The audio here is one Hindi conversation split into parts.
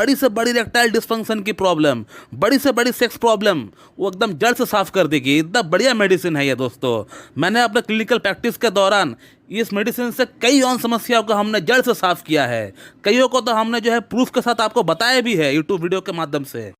बड़ी से बड़ी इरेक्टाइल डिस्फंक्शन की प्रॉब्लम, बड़ी से बड़ी सेक्स प्रॉब्लम वो एकदम जड़ से साफ कर देगी। इतना बढ़िया मेडिसिन है ये दोस्तों। मैंने अपने क्लिनिकल प्रैक्टिस के दौरान इस मेडिसिन से कई और समस्याओं को हमने जड़ से साफ किया है। कईयों को तो हमने जो है प्रूफ के साथ आपको बताया भी है यूट्यूब वीडियो के माध्यम से।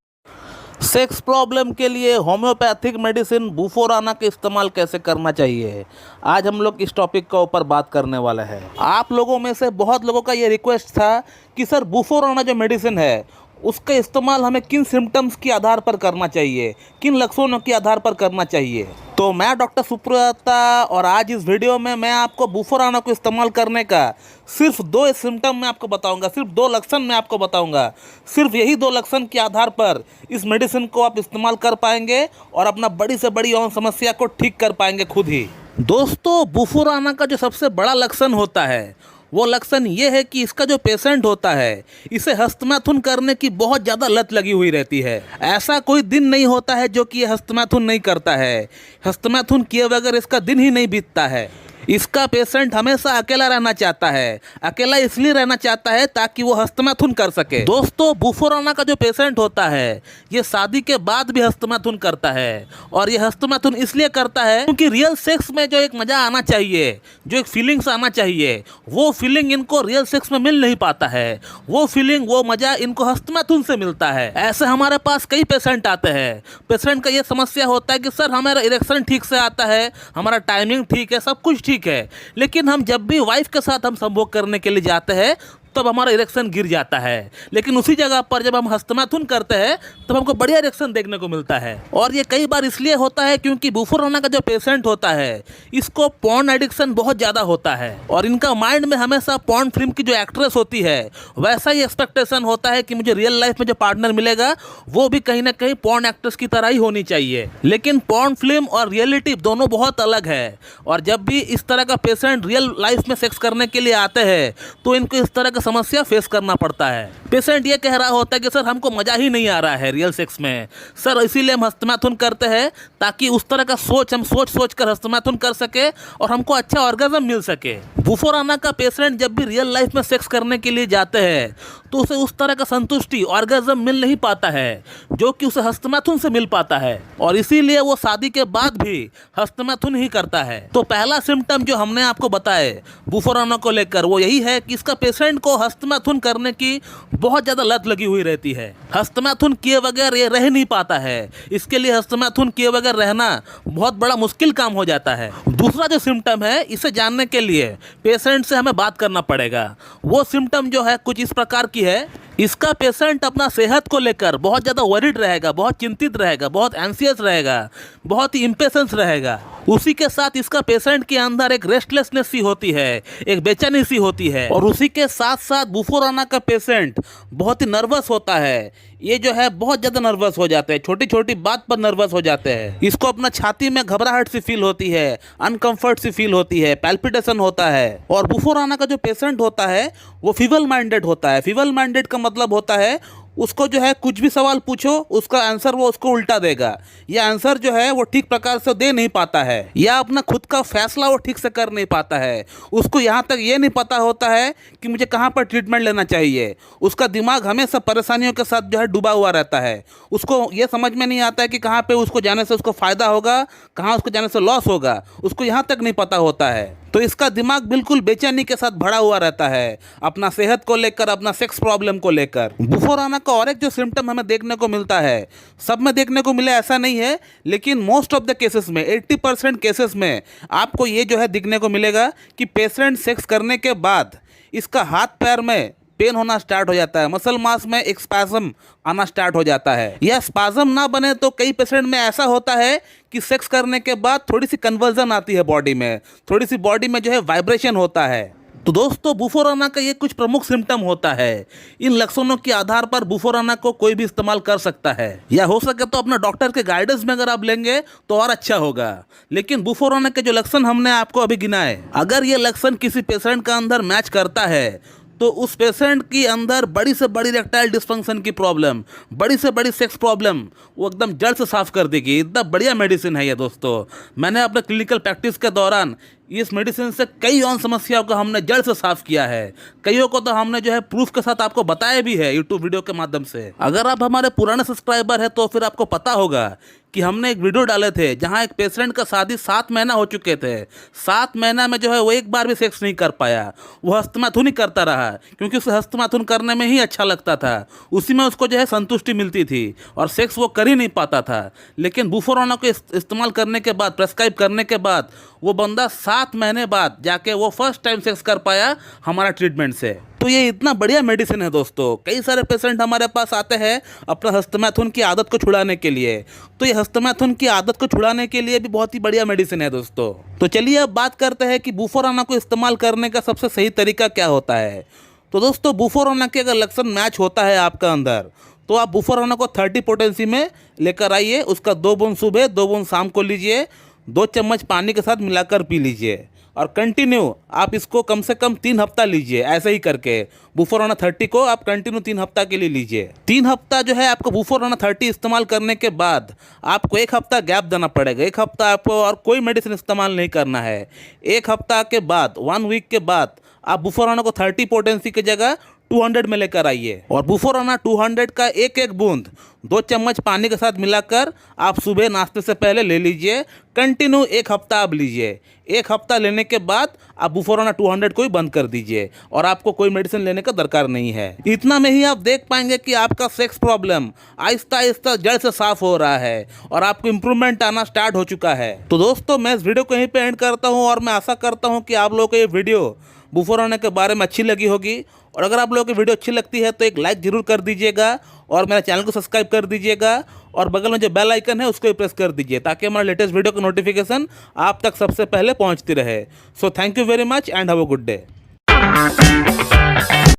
सेक्स प्रॉब्लम के लिए होम्योपैथिक मेडिसिन बुफोराना का इस्तेमाल कैसे करना चाहिए, आज हम लोग इस टॉपिक के ऊपर बात करने वाले हैं। आप लोगों में से बहुत लोगों का ये रिक्वेस्ट था कि सर बुफोराना जो मेडिसिन है उसका इस्तेमाल हमें किन सिम्टम्स के आधार पर करना चाहिए, किन लक्षणों के आधार पर करना चाहिए। तो मैं डॉक्टर सुप्रता और आज इस वीडियो में मैं आपको बुफोराना को इस्तेमाल करने का सिर्फ 2 सिम्टम मैं आपको बताऊंगा, सिर्फ 2 लक्षण मैं आपको बताऊंगा। सिर्फ यही 2 लक्षण के आधार पर इस मेडिसिन को आप इस्तेमाल कर पाएंगे और अपना बड़ी से बड़ी और समस्या को ठीक कर पाएंगे खुद ही। दोस्तों, बुफोराना का जो सबसे बड़ा लक्षण होता है वो लक्षण ये है कि इसका जो पेशेंट होता है इसे हस्तमैथुन करने की बहुत ज़्यादा लत लगी हुई रहती है। ऐसा कोई दिन नहीं होता है जो कि ये हस्तमैथुन नहीं करता है। हस्तमैथुन किए बगैर इसका दिन ही नहीं बीतता है। इसका पेशेंट हमेशा अकेला रहना चाहता है। अकेला इसलिए रहना चाहता है ताकि वो हस्तमैथुन कर सके। दोस्तों, बुफोराना का जो पेशेंट होता है ये शादी के बाद भी हस्तमैथुन करता है और ये हस्तमैथुन इसलिए करता है क्योंकि रियल सेक्स में जो एक मजा आना चाहिए, जो एक फीलिंग्स आना चाहिए, वो फीलिंग इनको रियल सेक्स में मिल नहीं पाता है। वो फीलिंग, वो मजा इनको हस्तमैथुन से मिलता है। ऐसे हमारे पास कई पेशेंट आते हैं। पेशेंट का ये समस्या होता है कि सर हमारा इरेक्शन ठीक से आता है, हमारा टाइमिंग ठीक है, सब कुछ ठीक है, लेकिन हम जब भी वाइफ के साथ हम संभोग करने के लिए जाते हैं तब हमारा इरेक्शन गिर जाता है। लेकिन उसी जगह पर जब हम हस्तमैथुन करते हैं तब हमको बढ़िया इरेक्शन देखने को मिलता है। और ये कई बार इसलिए होता है क्योंकि बुफोराना का जो पेशेंट होता है इसको पॉर्न एडिक्शन बहुत ज़्यादा होता है और इनका माइंड में हमेशा पॉर्न फिल्म की जो एक्ट्रेस होती है वैसा ही एक्सपेक्टेशन होता है कि मुझे रियल लाइफ में जो पार्टनर मिलेगा वो भी कहीं ना कहीं पॉर्न एक्ट्रेस की तरह ही होनी चाहिए। लेकिन पॉर्न फिल्म और रियलिटी दोनों बहुत अलग है और जब भी इस तरह का पेशेंट रियल लाइफ में सेक्स करने के लिए आते हैं तो इनको इस तरह समस्या फेस करना पड़ता है। पेशेंट ये कह रहा होता है कि सर हमको मजा ही नहीं आ रहा है रियल सेक्स में, सर इसीलिए हम हस्तमैथुन करते हैं ताकि उस तरह का हम सोच कर हस्तमैथुन कर सके और हमको अच्छा ऑर्गेज्म मिल सके। बुफोराना का पेशेंट जब भी रियल लाइफ में सेक्स करने के लिए जाते हैं तो उसे उस तरह का संतुष्टि, ऑर्गेज्म मिल नहीं पाता है जो कि उसे हस्तमैथुन से मिल पाता है और इसीलिए वो शादी के बाद भी हस्तमैथुन ही करता है। तो पहला सिम्टम जो हमने आपको बताए बुफोराना को लेकर वो यही है कि इसका पेशेंट को हस्तमैथुन करने की बहुत ज़्यादा लत लगी हुई रहती है। हस्तमैथुन किए बगैर ये रह नहीं पाता है। इसके लिए हस्तमैथुन किए बगैर रहना बहुत बड़ा मुश्किल काम हो जाता है। दूसरा जो सिम्टम है इसे जानने के लिए पेशेंट से हमें बात करना पड़ेगा। वो सिम्टम जो है कुछ इस प्रकार की है, इसका पेशेंट अपना सेहत को लेकर बहुत ज़्यादा वरीड रहेगा, बहुत चिंतित रहेगा, बहुत एंसियस रहेगा, बहुत ही इम्पेशेंस रहेगा। उसी के साथ इसका पेशेंट के अंदर एक रेस्टलेसनेस सी होती है, एक बेचैनी सी होती है और उसी के साथ साथ बुफोराना का पेशेंट बहुत ही नर्वस होता है। ये जो है बहुत ज़्यादा नर्वस हो जाते हैं, छोटी छोटी बात पर नर्वस हो जाते हैं। इसको अपना छाती में घबराहट सी फील होती है, अनकंफर्ट सी फील होती है, पैल्पिटेशन होता है। और बुफोराना का जो पेशेंट होता है वो फीबल माइंडेड होता है। फीबल माइंडेड का मतलब होता है उसको जो है कुछ भी सवाल पूछो उसका आंसर वो उसको उल्टा देगा, या आंसर जो है वो ठीक प्रकार से दे नहीं पाता है, या अपना खुद का फैसला वो ठीक से कर नहीं पाता है। उसको यहाँ तक ये नहीं पता होता है कि मुझे कहाँ पर ट्रीटमेंट लेना चाहिए। उसका दिमाग हमेशा परेशानियों के साथ जो है डूबा हुआ रहता है। उसको ये समझ में नहीं आता है कि कहाँ पे उसको जाने से उसको फ़ायदा होगा, कहाँ उसको जाने से लॉस होगा, उसको यहाँ तक नहीं पता होता है। तो इसका दिमाग बिल्कुल बेचैनी के साथ भरा हुआ रहता है अपना सेहत को लेकर, अपना सेक्स प्रॉब्लम को लेकर। बुफोराना का और एक जो सिम्टम हमें देखने को मिलता है, सब में देखने को मिले ऐसा नहीं है, लेकिन मोस्ट ऑफ द केसेस में 80% केसेस में आपको ये जो है दिखने को मिलेगा कि पेशेंट सेक्स करने के बाद इसका हाथ पैर में पेन होना स्टार्ट हो जाता है, मसल मास में एक स्पैज़म आना स्टार्ट हो जाता है। या स्पैज़म ना बने तो कई पेशेंट में ऐसा होता है कि सेक्स करने के बाद थोड़ी सी कन्वर्जन आती है बॉडी में, थोड़ी सी बॉडी में जो है वाइब्रेशन होता है। तो दोस्तों, बुफोराना का ये कुछ प्रमुख सिम्टम होता है। इन लक्षणों के आधार पर बुफोराना को कोई भी इस्तेमाल कर सकता है, या हो सके तो अपना डॉक्टर के गाइडेंस में अगर आप लेंगे तो और अच्छा होगा। लेकिन बुफोराना के जो लक्षण हमने आपको अभी गिनाए, अगर ये लक्षण किसी पेशेंट का अंदर मैच करता है तो उस पेशेंट के अंदर बड़ी से बड़ी इरेक्टाइल डिस्फंक्शन की प्रॉब्लम, बड़ी से बड़ी सेक्स प्रॉब्लम वो एकदम जड़ से साफ कर देगी। इतना बढ़िया मेडिसिन है ये दोस्तों। मैंने अपने क्लिनिकल प्रैक्टिस के दौरान इस मेडिसिन से कई और समस्याओं को हमने जड़ से साफ किया है। कईयों को तो हमने जो है प्रूफ के साथ आपको बताया भी है यूट्यूब वीडियो के माध्यम से। अगर आप हमारे पुराने सब्सक्राइबर हैं तो फिर आपको पता होगा कि हमने एक वीडियो डाले थे जहां एक पेशेंट का शादी 7 महीना हो चुके थे। 7 महीना में जो है वो एक बार भी सेक्स नहीं कर पाया। वो हस्तमैथुन ही करता रहा क्योंकि उसे हस्तमैथुन करने में ही अच्छा लगता था, उसी में उसको जो है संतुष्टि मिलती थी और सेक्स वो कर ही नहीं पाता था। लेकिन बुफोराना को इस्तेमाल करने के बाद, प्रेस्क्राइब करने के बाद, वो बंदा 7 महीने बाद जाके वो फर्स्ट टाइम सेक्स कर पाया हमारा ट्रीटमेंट से। तो ये इतना बढ़िया मेडिसिन है दोस्तों। कई सारे पेशेंट हमारे पास आते हैं अपना हस्तमैथुन की आदत को छुड़ाने के लिए। तो ये हस्तमैथुन की आदत को छुड़ाने के लिए भी बहुत ही बढ़िया मेडिसिन है दोस्तों। तो चलिए अब बात करते हैं कि बुफोराना को इस्तेमाल करने का सबसे सही तरीका क्या होता है। तो दोस्तों बुफोराना के अगर लक्षण मैच होता है आपका अंदर, तो आप बुफोराना को 30 पोटेंसी में लेकर आइए। उसका 2 बूंद सुबह 2 बूंद शाम को लीजिए, 2 चम्मच पानी के साथ मिलाकर पी लीजिए और कंटिन्यू आप इसको कम से कम 3 हफ्ता लीजिए। ऐसे ही करके बुफोराना 30 को आप कंटिन्यू 3 हफ्ता के लिए लीजिए। 3 हफ्ता जो है आपको बुफोराना 30 इस्तेमाल करने के बाद आपको 1 हफ्ता गैप देना पड़ेगा। 1 हफ्ता आपको और कोई मेडिसिन इस्तेमाल नहीं करना है। 1 हफ्ता के बाद, 1 वीक के बाद आप बुफोराना को 30 पोटेंसी की जगह 200 में लेकर आइए और बुफोराना 200 का एक एक बूंद 2 चम्मच पानी के साथ मिलाकर आप सुबह नाश्ते से पहले ले लीजिए। कंटिन्यू 1 हफ्ता आप लीजिए। 1 हफ्ता लेने के बाद आप बुफोराना 200 को ही बंद कर दीजिए और आपको कोई मेडिसिन लेने का दरकार नहीं है। इतना में ही आप देख पाएंगे कि आपका सेक्स प्रॉब्लम आहिस्ता आहिस्ता जड़ से साफ हो रहा है और आपको इम्प्रूवमेंट आना स्टार्ट हो चुका है। तो दोस्तों मैं इस वीडियो को यहीं पे एंड करता हूँ और मैं आशा करता हूँ कि आप लोगों को ये वीडियो बुफोराना के बारे में अच्छी लगी होगी। और अगर आप लोगों की वीडियो अच्छी लगती है तो एक लाइक जरूर कर दीजिएगा और मेरे चैनल को सब्सक्राइब कर दीजिएगा और बगल में जो बेल आइकन है उसको भी प्रेस कर दीजिए ताकि हमारा लेटेस्ट वीडियो की नोटिफिकेशन आप तक सबसे पहले पहुंचती रहे। So thank you very much and have a good day.